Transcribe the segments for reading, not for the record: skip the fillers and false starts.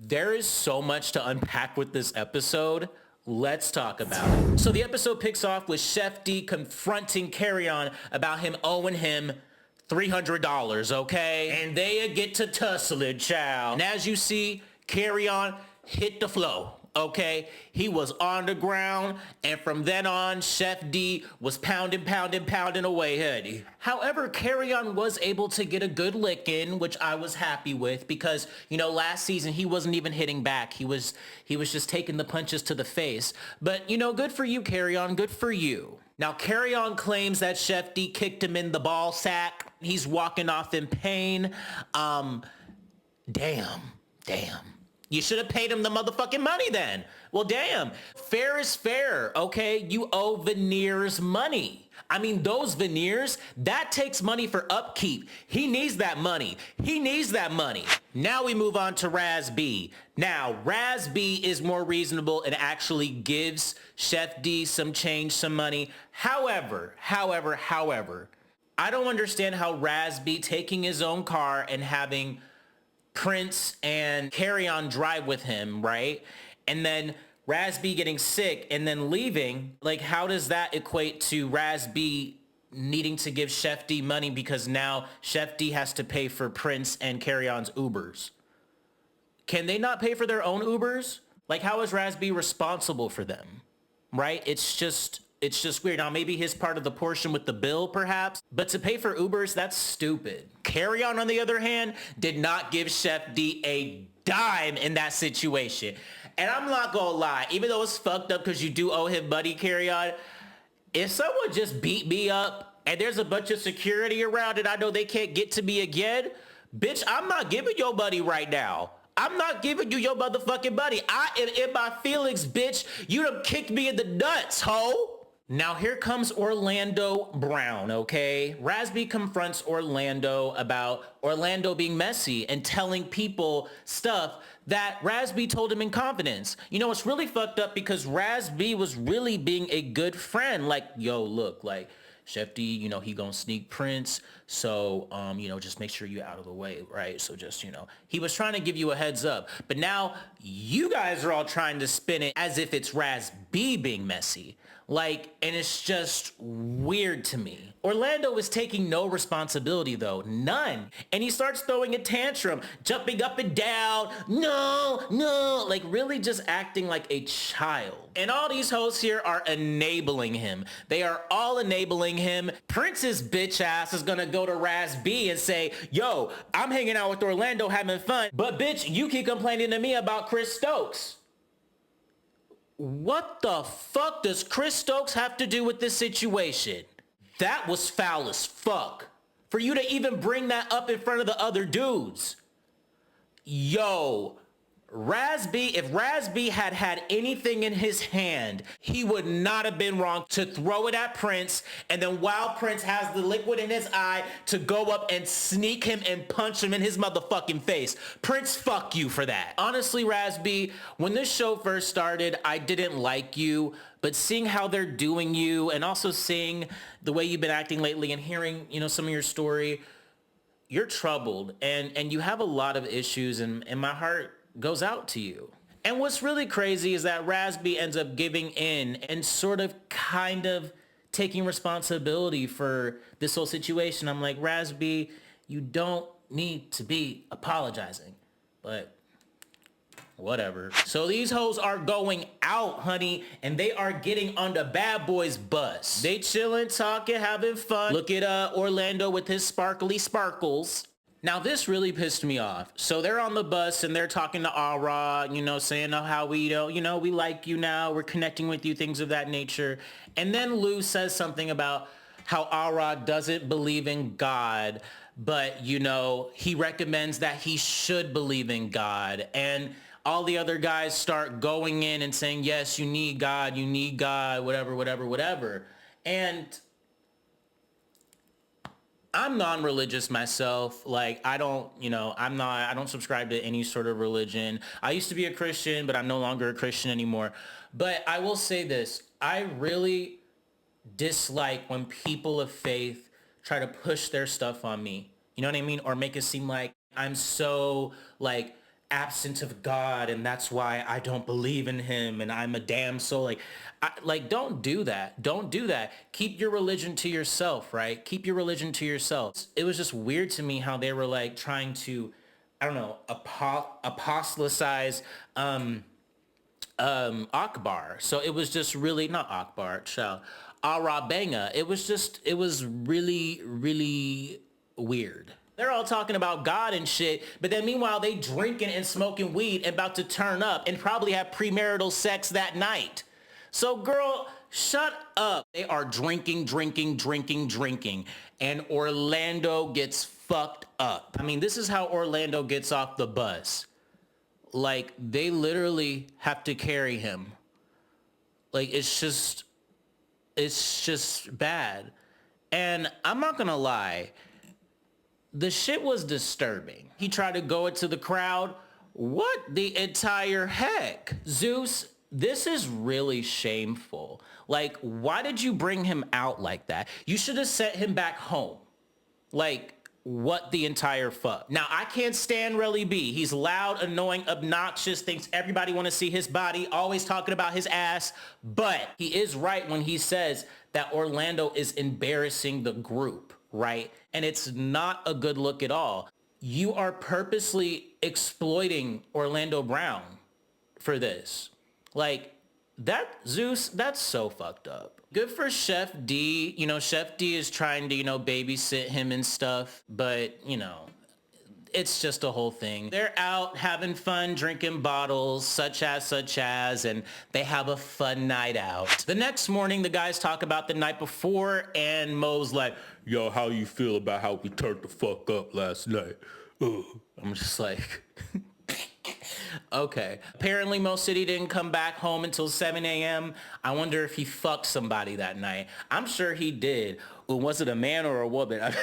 There is so much to unpack with this episode. Let's talk about it. So the episode picks off with Chef D confronting Kerrion about him owing him $300, okay? And they get to tussling, child. And as you see, Kerrion hit the flow. Okay, he was on the ground, and from then on, Chef D was pounding away, honey. However, Kerrion was able to get a good lick in, which I was happy with because, you know, last season he wasn't even hitting back. He was just taking the punches to the face. But, you know, good for you, Kerrion, good for you. Now, Kerrion claims that Chef D kicked him in the ball sack. He's walking off in pain. Damn. You should have paid him the motherfucking money then. Well, damn. Fair is fair, okay? You owe Veneers money. I mean, those veneers, that takes money for upkeep. He needs that money. Now we move on to Raz B. Now, Raz B is more reasonable and actually gives Chef D some change, some money. However, I don't understand how Raz B taking his own car and having Prince and Kerrion drive with him, right? And then Raz B getting sick and then leaving. Like, how does that equate to Raz B needing to give Chef D money because now Chef D has to pay for Prince and Kerrion's Ubers? Can they not pay for their own Ubers? Like, how is Raz B responsible for them, right? It's just weird. Now, maybe his part of the portion with the bill, perhaps, but to pay for Ubers, that's stupid. Kerrion, on the other hand, did not give Chef D a dime in that situation. And I'm not gonna lie, even though it's fucked up because you do owe him money, Kerrion, if someone just beat me up and there's a bunch of security around and I know they can't get to me again, bitch, I'm not giving your money right now. I'm not giving you your motherfucking money. I am in my feelings, bitch. You done kicked me in the nuts, ho. Now here comes Orlando Brown, okay? Raz B confronts Orlando about Orlando being messy and telling people stuff that Raz B told him in confidence. You know, it's really fucked up because Raz B was really being a good friend. Like, yo, look, like, Chef D, you know, he gonna sneak Prince. So, you know, just make sure you're out of the way, right? So just, you know, he was trying to give you a heads up. But now you guys are all trying to spin it as if it's Raz B being messy. Like, and it's just weird to me. Orlando is taking no responsibility though, none. And he starts throwing a tantrum, jumping up and down, no, like really just acting like a child. And all these hosts here are enabling him. They are all enabling him. Prince's bitch ass is gonna go to Raz B and say, yo, I'm hanging out with Orlando having fun, but bitch, you keep complaining to me about Chris Stokes. What the fuck does Chris Stokes have to do with this situation? That was foul as fuck. For you to even bring that up in front of the other dudes. Yo, if Raz B had anything in his hand, he would not have been wrong to throw it at Prince, and then while Prince has the liquid in his eye, to go up and sneak him and punch him in his motherfucking face. Prince, fuck you for that. Honestly, Raz B, when this show first started, I didn't like you, but seeing how they're doing you and also seeing the way you've been acting lately and hearing, you know, some of your story, you're troubled and you have a lot of issues, and my heart goes out to you. And what's really crazy is that Raz B ends up giving in and sort of kind of taking responsibility for this whole situation. I'm like, Raz B, you don't need to be apologizing, but whatever. So these hoes are going out, honey, and they are getting on the bad boys bus. They chilling, talking, having fun. Look at Orlando with his sparkly sparkles. Now, this really pissed me off. So they're on the bus and they're talking to Ahrah, you know, saying how we don't, you know, we like you now. We're connecting with you, things of that nature. And then Lou says something about how Ahrah doesn't believe in God, but, you know, he recommends that he should believe in God. And all the other guys start going in and saying, yes, you need God, whatever. And I'm non-religious myself. Like, I don't subscribe to any sort of religion. I used to be a Christian, but I'm no longer a Christian anymore. But I will say this. I really dislike when people of faith try to push their stuff on me. You know what I mean? Or make it seem like I'm so, like, absent of God, and that's why I don't believe in him, and I'm a damn soul. Like, don't do that. Don't do that. Keep your religion to yourself, right? Keep your religion to yourself. It was just weird to me how they were like trying to, I don't know, apostolicize Akbar. So it was just really not Akbar, child. Ahrah Banga. It was really, really weird. They're all talking about God and shit, but then meanwhile they drinking and smoking weed and about to turn up and probably have premarital sex that night. So girl, shut up. They are drinking, and Orlando gets fucked up. I mean, this is how Orlando gets off the bus. Like, they literally have to carry him. Like, it's just bad. And I'm not gonna lie, the shit was disturbing. He tried to go into the crowd. What the entire heck? Zeus, this is really shameful. Like, why did you bring him out like that? You should have sent him back home. Like, what the entire fuck? Now, I can't stand Relly B. He's loud, annoying, obnoxious, thinks everybody want to see his body, always talking about his ass. But he is right when he says that Orlando is embarrassing the group, right? And it's not a good look at all. You are purposely exploiting Orlando Brown for this. Like, that, Zeus, that's so fucked up. Good for Chef D. You know, Chef D is trying to, babysit him and stuff, but, it's just a whole thing. They're out having fun, drinking bottles, such as, and they have a fun night out. The next morning, the guys talk about the night before, and Mo's like, yo, how you feel about how we turned the fuck up last night? Ugh. I'm just like... Okay. Apparently Mocity didn't come back home until 7 a.m. I wonder if he fucked somebody that night. I'm sure he did. Ooh, was it a man or a woman?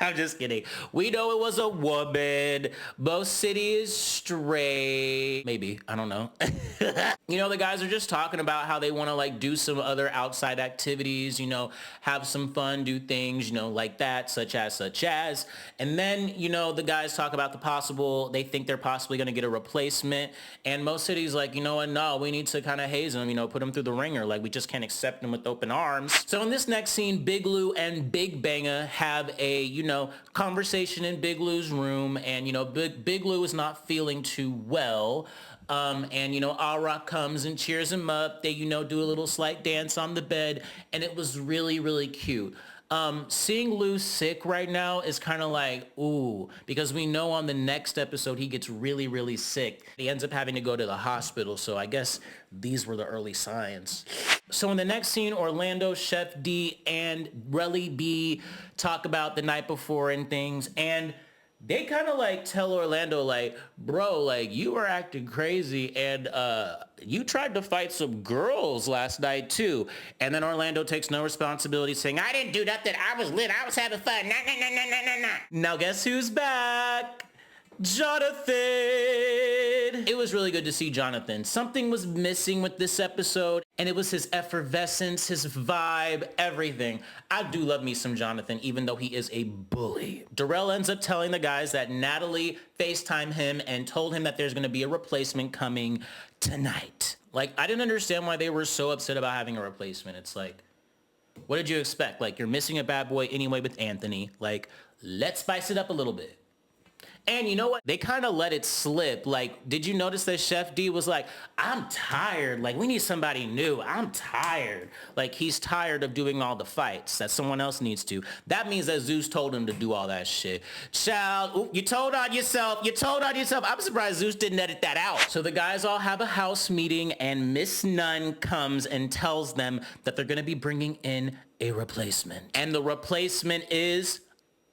I'm just kidding. We know it was a woman. Mocity is straight. Maybe. I don't know. The guys are just talking about how they want to do some other outside activities, have some fun, do things, like that, such as. And then, the guys talk about they think they're possibly going to get a replacement. And Mocity's like, you know what? No, we need to kind of haze him, put him through the ringer. Like, we just can't accept him with open arms. So in this next scene, Big Lou and Big Banga have a, conversation in Big Lou's room, and Big Lou is not feeling too well. And Ahrah comes and cheers him up. They do a little slight dance on the bed, and it was really, really cute. Seeing Lou sick right now is kind of like, ooh, because we know on the next episode he gets really, really sick. He ends up having to go to the hospital, so I guess these were the early signs. So in the next scene, Orlando, Chef D, and Relly B talk about the night before and things, and they kind of tell Orlando bro, you were acting crazy, and you tried to fight some girls last night too. And then Orlando takes no responsibility, saying, I didn't do nothing, I was lit, I was having fun, nah. Now guess who's back? Jonathan! It was really good to see Jonathan. Something was missing with this episode, and it was his effervescence, his vibe, everything. I do love me some Jonathan, even though he is a bully. Darrell ends up telling the guys that Natalie FaceTimed him and told him that there's going to be a replacement coming tonight. I didn't understand why they were so upset about having a replacement. It's what did you expect? You're missing a bad boy anyway with Anthony. Let's spice it up a little bit. And you know what? They kind of let it slip. Did you notice that Chef D was like, I'm tired. We need somebody new. I'm tired. He's tired of doing all the fights that someone else needs to. That means that Zeus told him to do all that shit. Child, ooh, you told on yourself. I'm surprised Zeus didn't edit that out. So the guys all have a house meeting, and Miss Nunn comes and tells them that they're going to be bringing in a replacement. And the replacement is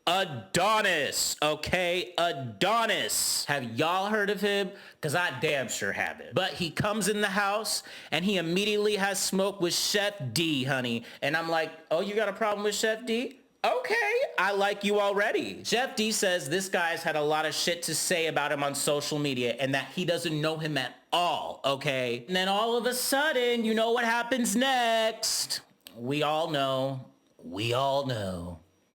Adonis, okay? Adonis. Have y'all heard of him? Because I damn sure haven't. But he comes in the house, and he immediately has smoke with Chef D, honey. And I'm like, oh, you got a problem with Chef D? Okay, I like you already. Chef D says this guy's had a lot of shit to say about him on social media, and that he doesn't know him at all, okay? And then all of a sudden, you know what happens next? We all know.